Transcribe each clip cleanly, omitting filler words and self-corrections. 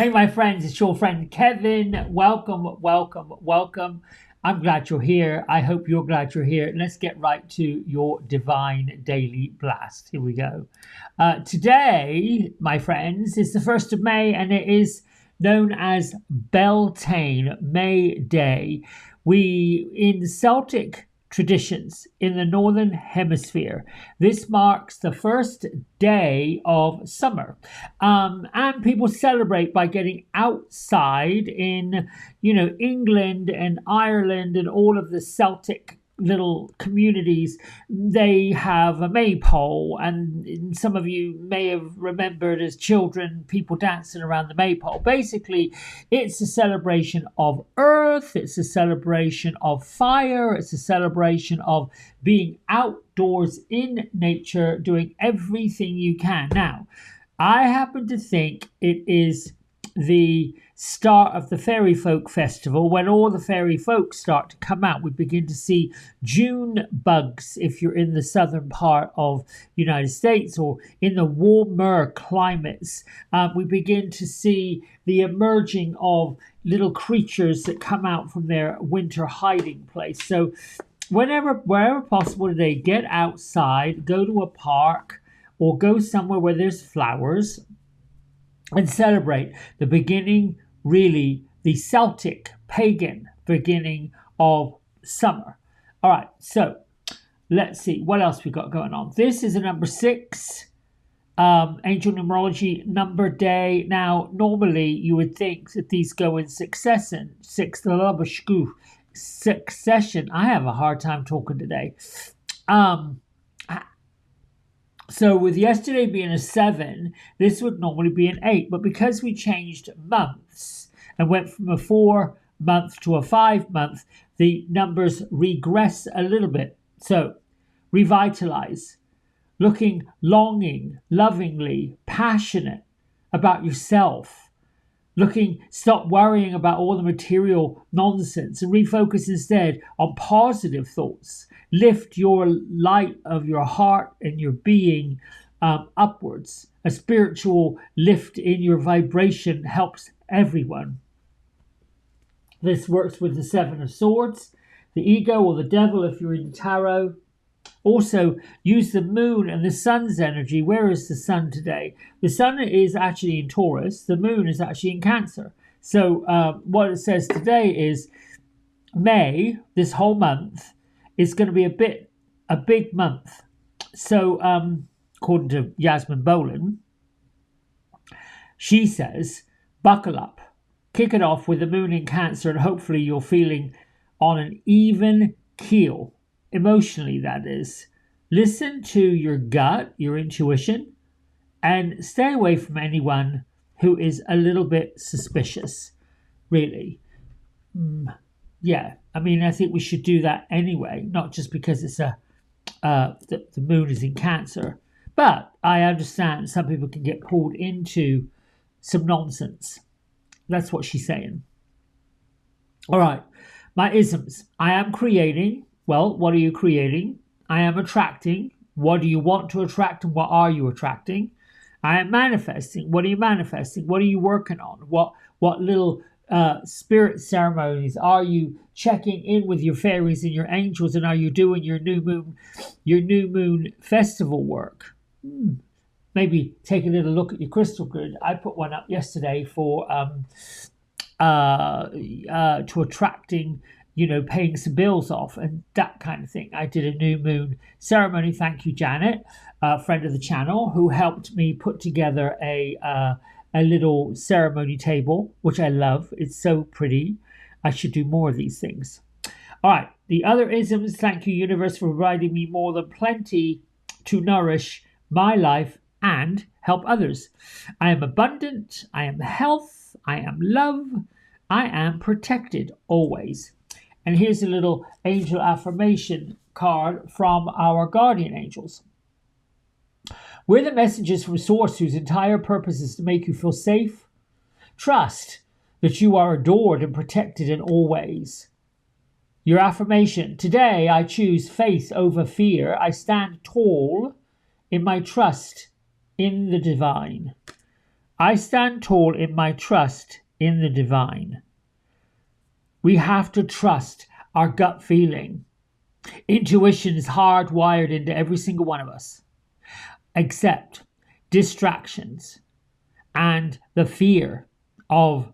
Hey, my friends, it's your friend Kevin. Welcome, welcome, welcome. I'm glad you're here. I hope you're glad you're here. Let's get right to your divine daily blast. Here we go. Today, my friends, is the 1st of May and it is known as Beltane, May Day. In Celtic traditions in the Northern Hemisphere, this marks the first day of summer. And people celebrate by getting outside in, England and Ireland and all of the Celtic little communities. They have a maypole, and some of you may have remembered as children people dancing around the maypole. Basically, it's a celebration of earth, it's a celebration of fire, it's a celebration of being outdoors in nature, doing everything you can. Now, I happen to think it is the start of the Fairy Folk Festival. When all the fairy folk start to come out, we begin to see June bugs if you're in the southern part of the United States or in the warmer climates. We begin to see the emerging of little creatures that come out from their winter hiding place. So wherever possible today, get outside, go to a park or go somewhere where there's flowers and celebrate the beginning, really, the Celtic pagan beginning of summer. All right, so let's see what else we got going on. This is a number 6 angel numerology number day. Now, normally you would think that these go in succession. Succession. I have a hard time talking today. So with yesterday being a 7, this would normally be an 8. But because we changed months and went from a 4-month to a 5-month, the numbers regress a little bit. So revitalize, longing, lovingly, passionate about yourself. Stop worrying about all the material nonsense and refocus instead on positive thoughts. Lift your light of your heart and your being upwards. A spiritual lift in your vibration helps everyone. This works with the 7 of Swords, the ego or the devil if you're in tarot. Also, use the moon and the sun's energy. Where is the sun today? The sun is actually in Taurus. The moon is actually in Cancer. So what it says today is May, this whole month, is going to be a big month. So according to Yasmin Boland, she says, buckle up. Kick it off with the moon in Cancer and hopefully you're feeling on an even keel. Emotionally, that is. Listen to your gut, your intuition, and stay away from anyone who is a little bit suspicious, really. Yeah, I mean, I think we should do that anyway, not just because it's the moon is in Cancer. But I understand some people can get pulled into some nonsense. That's what she's saying. All right, my isms. I am creating. Well, what are you creating? I am attracting. What do you want to attract and what are you attracting? I am manifesting. What are you manifesting? What are you working on? What little spirit ceremonies are you checking in with your fairies and your angels, and are you doing your new moon festival work? Maybe take a little look at your crystal grid. I put one up yesterday for to attracting, paying some bills off and that kind of thing. I did a new moon ceremony. Thank you, Janet, a friend of the channel, who helped me put together a little ceremony table, which I love. It's so pretty. I should do more of these things. All right. The other isms. Thank you, universe, for providing me more than plenty to nourish my life and help others. I am abundant. I am health. I am love. I am protected always. And here's a little angel affirmation card from our guardian angels. We're the messengers from Source whose entire purpose is to make you feel safe. Trust that you are adored and protected in all ways. Your affirmation. Today I choose faith over fear. I stand tall in my trust in the divine. I stand tall in my trust in the divine. We have to trust our gut feeling. Intuition is hardwired into every single one of us, except distractions and the fear of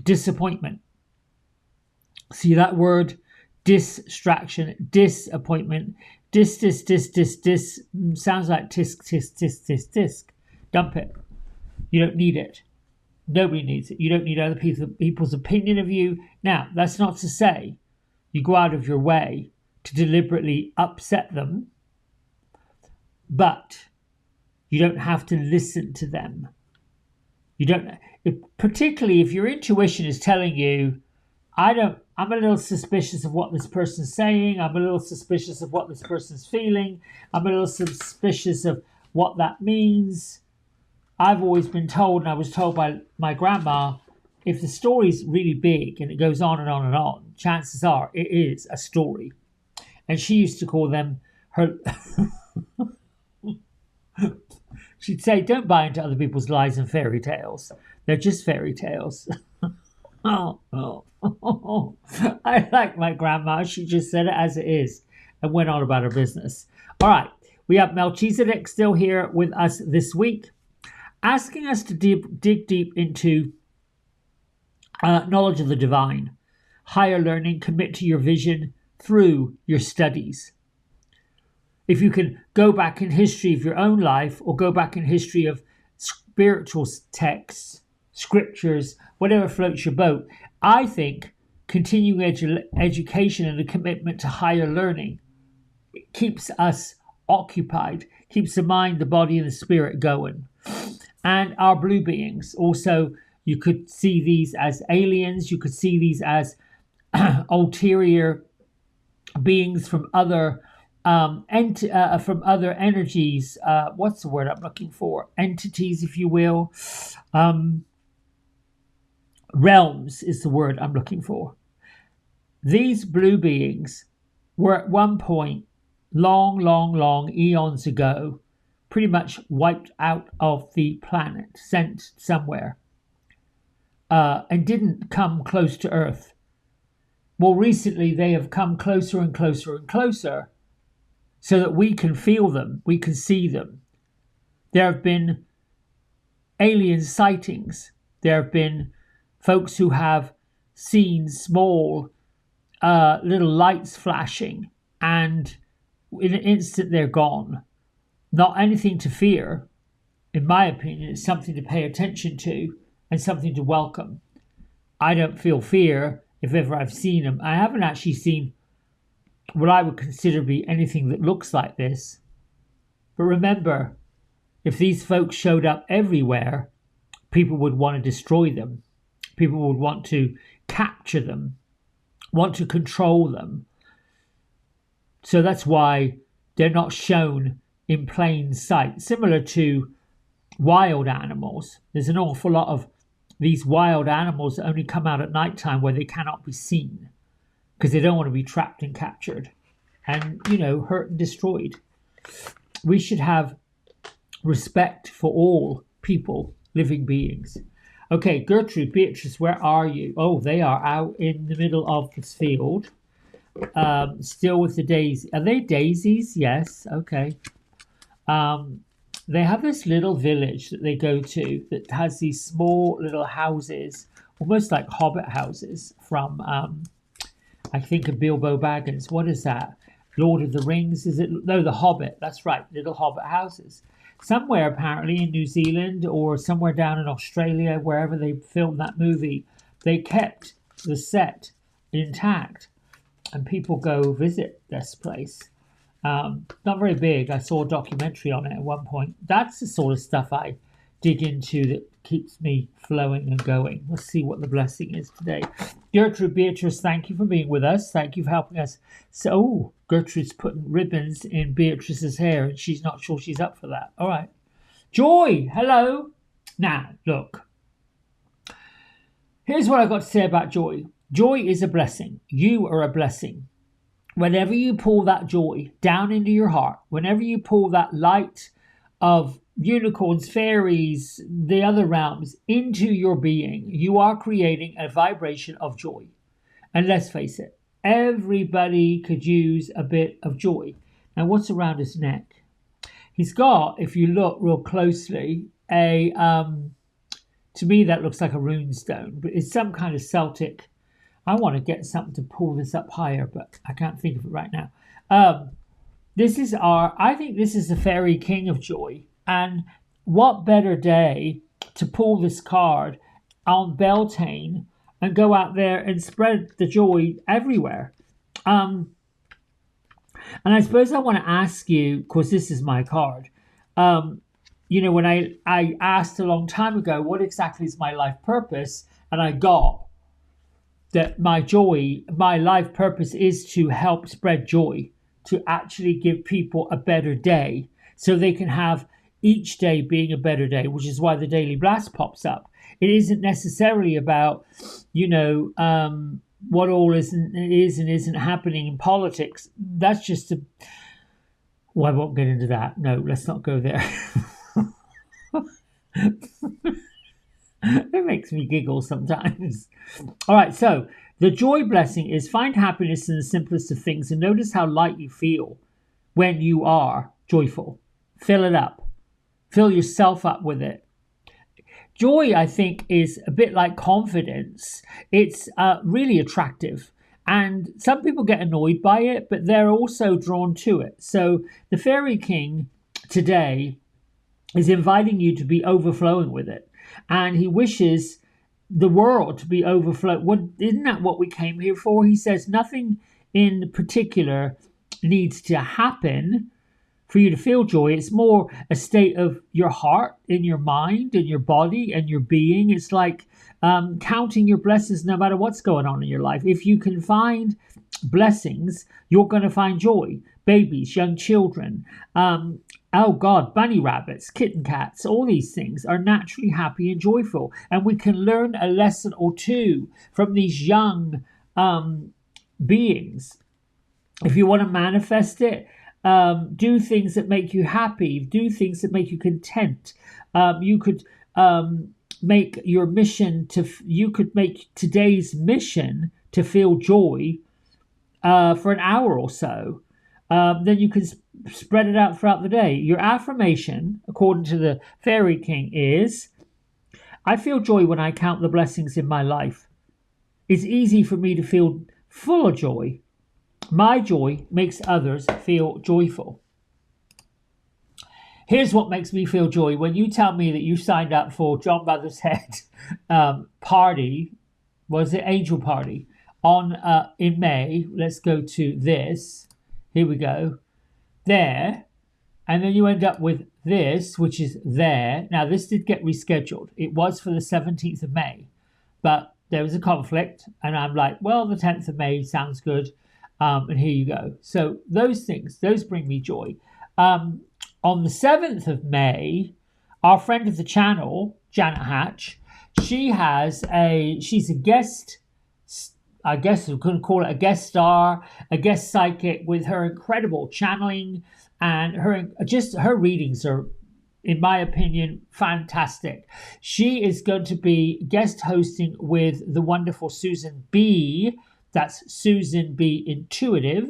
disappointment. See that word? Distraction, disappointment, dis, sounds like tisk. Dump it. You don't need it. Nobody needs it. You don't need other people's opinion of you. Now, that's not to say you go out of your way to deliberately upset them, but you don't have to listen to them. You don't, particularly if your intuition is telling you, I'm a little suspicious of what this person's saying. I'm a little suspicious of what this person's feeling. I'm a little suspicious of what that means. I've always been told, and I was told by my grandma, if the story's really big and it goes on and on and on, chances are it is a story. And she used to call them her... She'd say, don't buy into other people's lies and fairy tales. They're just fairy tales. Oh. I like my grandma. She just said it as it is and went on about her business. All right. We have Melchizedek still here with us this week, asking us to dig deep into knowledge of the divine, higher learning, commit to your vision through your studies. If you can go back in history of your own life or go back in history of spiritual texts, scriptures, whatever floats your boat, I think continuing education and a commitment to higher learning keeps us occupied, keeps the mind, the body, and the spirit going. And our blue beings, also, you could see these as aliens, you could see these as ulterior beings from other energies. What's the word I'm looking for? Entities, if you will. Realms is the word I'm looking for. These blue beings were at one point, long eons ago, pretty much wiped out of the planet, sent somewhere, and didn't come close to Earth. More recently, they have come closer and closer so that we can feel them, we can see them. There have been alien sightings. There have been folks who have seen small little lights flashing, and in an instant they're gone. Not anything to fear, in my opinion. It's something to pay attention to and something to welcome. I don't feel fear if ever I've seen them. I haven't actually seen what I would consider to be anything that looks like this. But remember, if these folks showed up everywhere, people would want to destroy them. People would want to capture them, want to control them. So that's why they're not shown in plain sight. Similar to wild animals. There's an awful lot of these wild animals that only come out at night time where they cannot be seen because they don't want to be trapped and captured and, hurt and destroyed. We should have respect for all people, living beings. Okay, Gertrude, Beatrice, where are you? Oh, they are out in the middle of this field. Still with the daisies. Are they daisies? Yes. Okay. They have this little village that they go to that has these small little houses, almost like hobbit houses from, I think, of Bilbo Baggins. What is that? Lord of the Rings? Is it? No, The Hobbit. That's right. Little hobbit houses. Somewhere apparently in New Zealand or somewhere down in Australia, wherever they filmed that movie, they kept the set intact and people go visit this place. Not very big. I saw a documentary on it at one point. That's the sort of stuff I dig into that keeps me flowing and going. Let's see what the blessing is today. Gertrude, Beatrice, thank you for being with us. Thank you for helping us. So, Gertrude's putting ribbons in Beatrice's hair and she's not sure she's up for that. All right. Joy, hello. Now, look. Here's what I've got to say about joy. Joy is a blessing. You are a blessing. Whenever you pull that joy down into your heart, whenever you pull that light of unicorns, fairies, the other realms into your being, you are creating a vibration of joy. And let's face it, everybody could use a bit of joy. Now, what's around his neck? He's got, if you look real closely, to me that looks like a rune stone, but it's some kind of Celtic. I want to get something to pull this up higher, but I can't think of it right now. I think this is the fairy king of joy. And what better day to pull this card on Beltane and go out there and spread the joy everywhere. And I suppose I want to ask you, because this is my card. When I asked a long time ago, what exactly is my life purpose? And I got that my life purpose is to help spread joy, to actually give people a better day so they can have each day being a better day, which is why the Daily Blast pops up. It isn't necessarily about, what all is and isn't happening in politics. That's just I won't get into that. No, let's not go there. It makes me giggle sometimes. All right, so the joy blessing is find happiness in the simplest of things and notice how light you feel when you are joyful. Fill it up. Fill yourself up with it. Joy, I think, is a bit like confidence. It's really attractive. And some people get annoyed by it, but they're also drawn to it. So the Fairy King today is inviting you to be overflowing with it. And he wishes the world to be overflowing. Isn't that what we came here for? He says nothing in particular needs to happen for you to feel joy. It's more a state of your heart, in your mind, in your body, and your being. It's like counting your blessings no matter what's going on in your life. If you can find blessings, you're going to find joy. Babies, young children, bunny rabbits, kitten cats, all these things are naturally happy and joyful. And we can learn a lesson or two from these young beings. If you want to manifest it, do things that make you happy, do things that make you content. You could make your mission you could make today's mission to feel joy for an hour or so. Then you can spread it out throughout the day. Your affirmation, according to the Fairy King, is I feel joy when I count the blessings in my life. It's easy for me to feel full of joy. My joy makes others feel joyful. Here's what makes me feel joy. When you tell me that you signed up for John Mothershead party, was it Angel Party, in May. Let's go to this. Here we go. There. And then you end up with this, which is there. Now, this did get rescheduled. It was for the 17th of May. But there was a conflict. And I'm like, well, the 10th of May sounds good. And here you go. So those things, those bring me joy. On the 7th of May, our friend of the channel, Janet Hatch, she's a guest, I guess we couldn't call it a guest star, a guest psychic with her incredible channeling, and her readings are, in my opinion, fantastic. She is going to be guest hosting with the wonderful Susan B. That's Susan B. Intuitive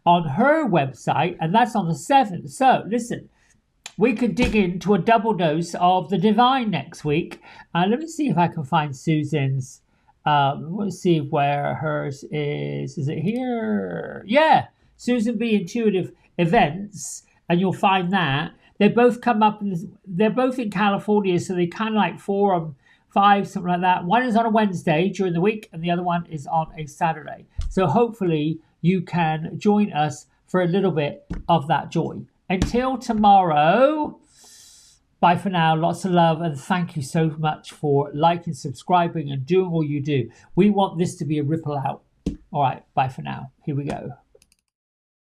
on her website, and that's on the 7th. So, listen, we could dig into a double dose of the divine next week. Let me see if I can find Susan's. Let's see where hers is. Is it here? Yeah, Susan B. Intuitive events, and you'll find that. They both come up, they're both in California, so they kind of like 4 and 5, something like that. One is on a Wednesday during the week, and the other one is on a Saturday. So hopefully you can join us for a little bit of that joy. Until tomorrow, bye for now. Lots of love, and thank you so much for liking, subscribing, and doing all you do. We want this to be a ripple out. All right, bye for now. Here we go.